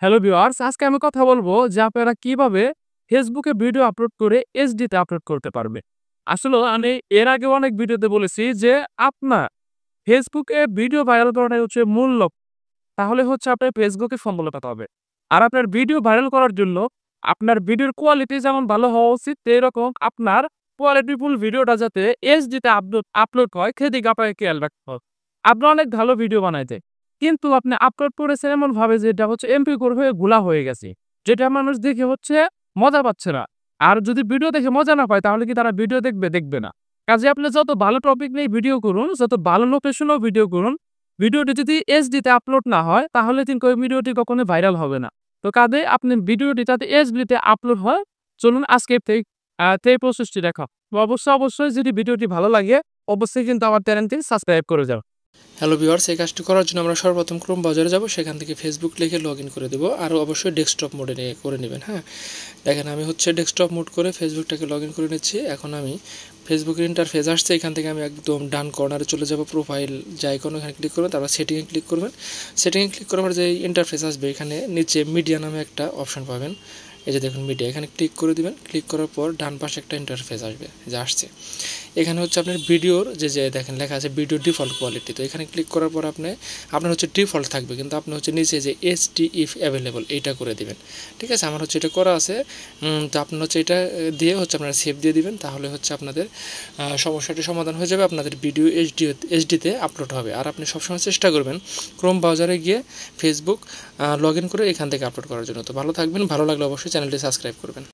Hello viewers, আজকে আমি কথা বলবো যে আপনারা কিভাবে ফেসবুকে ভিডিও আপলোড করে এইচডিতে আপলোড করতে পারবে। আসলে আমি এর আগে অনেক ভিডিওতে বলেছি যে আপনার ফেসবুকে ভিডিও ভাইরাল করাটাই হচ্ছে মূল লক্ষ্য। তাহলে হচ্ছে আপনার ফেসবুকে সফলতা পাবে। আর আপনার ভিডিও ভাইরাল করার জন্য আপনার ভিডিওর কোয়ালিটি যেমন ভালো হওয়া উচিত, তেরকম আপনার কোয়ালিটিফুল ভিডিওটা যাতে এইচডিতে আপলোড হয় সেদিকে আপনাকে খেয়াল রাখতে হবে। আপনি অনেক ভালো ভিডিও বানাইতে, কিন্তু আপনি আপলোড করেছেন এমনভাবে যে এটা হচ্ছে MP4 হয়ে ঘোলা হয়ে গেছে। যেটা মানুষ দেখে হচ্ছে মজা পাচ্ছে না। আর যদি ভিডিও দেখে মজা না পায় তাহলে কি তারা ভিডিও দেখবে? দেখবে না। কাজেই আপনি যত ভালো টপিক নিয়ে ভিডিও করুন, যত ভালো লোকেশনেও ভিডিও করুন, ভিডিওটি যদি এইচডিতে আপলোড না হয় তাহলে কিন্তু ওই ভিডিওটি কখনোই ভাইরাল হবে না। তো কাজেই আপনি ভিডিওটি যাতে এইচডিতে আপলোড হয়, চলুন আজকে সেই প্রসেসটি দেখা। তো অবশ্যই যদি ভিডিওটি ভালো লাগে অবশ্যই কিন্তু আমার চ্যানেলটি সাবস্ক্রাইব করে যাও। হ্যালো ভিউয়ার্স, এই কাজটি করার জন্য আমরা সর্বপ্রথম ক্রোম ব্রাউজারে যাব, সেখান থেকে ফেসবুক লিখে লগ ইন করে দেবো। আর অবশ্যই ডেস্কটপ মোডে নিয়ে করে নেবেন। হ্যাঁ, দেখেন আমি হচ্ছে ডেস্কটপ মোড করে ফেসবুকটাকে লগ ইন করে নিচ্ছি। এখন আমি ফেসবুকের ইন্টারফেস আসছে, এখান থেকে আমি একদম ডান কর্নারে চলে যাব, প্রোফাইল যে আইকন ওখানে ক্লিক করবেন, তারপর সেটিংয়ে ক্লিক করবেন। সেটিংয়ে ক্লিক করার পর যে ইন্টারফেস আসবে এখানে নিচে মিডিয়া নামে একটা অপশন পাবেন। এই যে দেখুন মিডিয়া, এখানে ক্লিক করে দিবেন। ক্লিক করার পর ডান পাশে একটা ইন্টারফেস আসবে, যে আসছে এখানে হচ্ছে আপনার ভিডিওর যে দেখেন লেখা আছে ভিডিও ডিফল্ট কোয়ালিটি। তো এখানে ক্লিক করার পর আপনার হচ্ছে ডিফল্ট থাকবে, কিন্তু আপনি হচ্ছে নিচে যে এইচডি ইফ অ্যাভেলেবল এইটা করে দিবেন। ঠিক আছে, আমার হচ্ছে এটা করা আছে। তো আপনার হচ্ছে এটা দিয়ে হচ্ছে আপনারা সেভ দিয়ে দিবেন, তাহলে হচ্ছে আপনাদের সমস্যাটি সমাধান হয়ে যাবে। আপনাদের ভিডিও এইচডিতে আপলোড হবে। আর আপনি সবসময় চেষ্টা করবেন ক্রোম ব্রাউজারে গিয়ে ফেসবুক লগ ইন করে এখান থেকে আপলোড করার জন্য। তো ভালো থাকবেন, ভালো লাগলে অবশ্যই চ্যানেলটি সাবস্ক্রাইব করবেন।